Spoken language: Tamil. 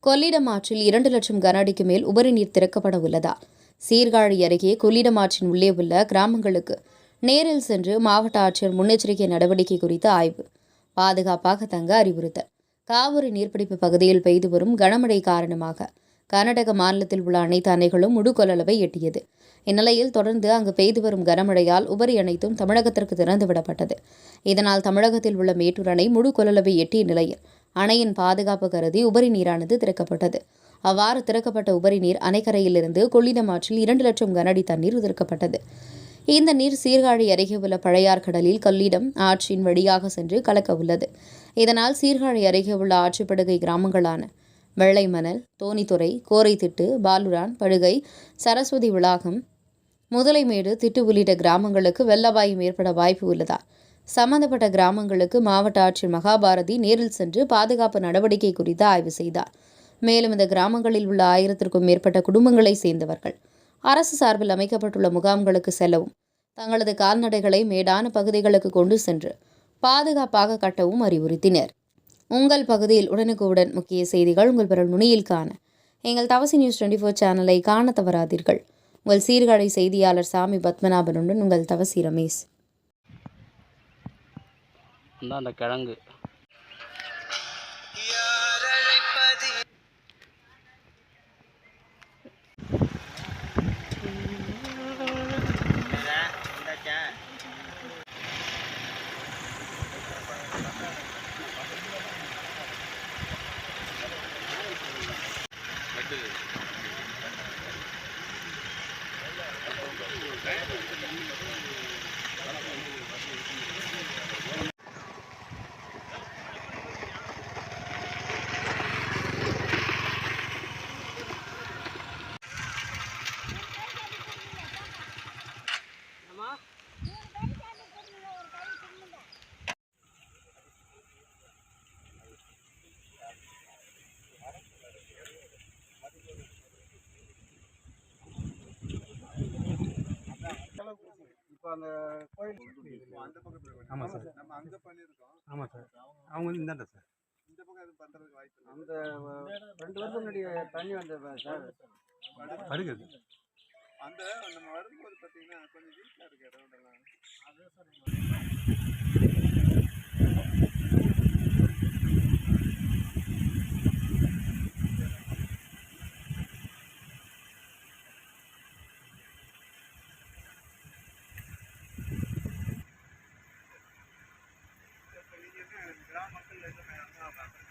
கொள்ளிடம் ஆற்றில் 2 லட்சம் கன அடிக்கு மேல் உபரி நீர் திறக்கப்பட உள்ளதால் சீர்காழி அருகே கொள்ளிடம் ஆற்றின் உள்ளே உள்ள கிராமங்களுக்கு நேரில் சென்று மாவட்ட ஆட்சியர் முன்னெச்சரிக்கை நடவடிக்கை குறித்து ஆய்வு. பாதுகாப்பாக தங்க அறிவுறுத்தல். காவிரி நீர்பிடிப்பு பகுதியில் பெய்து வரும் கனமழை காரணமாக கர்நாடக மாநிலத்தில் உள்ள அனைத்து அணைகளும் முழு கொள்ளளவை எட்டியது. இந்நிலையில் தொடர்ந்து அங்கு பெய்து வரும் கனமழையால் உபரி அனைத்தும் தமிழகத்திற்கு திறந்துவிடப்பட்டது. இதனால் தமிழகத்தில் உள்ள மேட்டூர் அணை முழு கொள்ளளவை எட்டிய நிலையில் அணையின் பாதுகாப்பு கருதி உபரி நீரானது திறக்கப்பட்டது. அவ்வாறு திறக்கப்பட்ட உபரி நீர் அணைக்கரையிலிருந்து கொள்ளிடம் ஆற்றில் 2 லட்சம் கன அடி தண்ணீர் திறக்கப்பட்டது. இந்த நீர் சீர்காழி அருகே உள்ள பழையார் கடலில் கொள்ளிடம் ஆற்றின் வழியாக சென்று கலக்க உள்ளது. இதனால் சீர்காழி அருகே உள்ள ஆற்றுப்படுகை கிராமங்களான வெள்ளைமணல், தோணித்துறை, கோரைத்திட்டு, பாலுரான், படுகை, சரஸ்வதி விளாகம், முதலைமேடு, திட்டு உள்ளிட்ட கிராமங்களுக்கு வெள்ள அபாயம் ஏற்பட வாய்ப்பு உள்ளதால் சம்பந்தப்பட்ட கிராமங்களுக்கு மாவட்ட ஆட்சியர் மகாபாரதி நேரில் சென்று பாதுகாப்பு நடவடிக்கை குறித்து ஆய்வு செய்தார். மேலும் இந்த கிராமங்களில் உள்ள 1000க்கும் மேற்பட்ட குடும்பங்களை சேர்ந்தவர்கள் அரசு சார்பில் அமைக்கப்பட்டுள்ள முகாம்களுக்கு செல்லவும் தங்களது கால்நடைகளை மேடான பகுதிகளுக்கு கொண்டு சென்று பாதுகாப்பாக கட்டவும் அறிவுறுத்தினர். உங்கள் பகுதியில் உடனுக்குடன் முக்கிய செய்திகள் உங்கள் விரல் நுனியில் காண எங்கள் தவசி நியூஸ் 24 சேனலை காண தவறாதீர்கள். உங்கள் சீர்காழி செய்தியாளர் சாமி பத்மநாபனுடன் உங்கள் தவசி ரமேஷ். அந்த கிழங்கு அந்த கோயில் அந்த பக்கத்தில் ஆமாம் சார், நம்ம அங்கே பண்ணியிருக்கோம். ஆமாம் சார், அவங்க வந்து இந்தாண்ட சார் இந்த பக்கம் எதுவும் பண்ணுறதுக்கு வாய்ப்பு அந்த 2 வருஷம் முன்னாடி தண்ணி வந்தது சார் வருகிறது. அந்த நம்ம வரும்போது பார்த்தீங்கன்னா கொஞ்சம் வீட்டில் இருக்க இடம்லாம் அதுதான் சார். கிராமங்கள்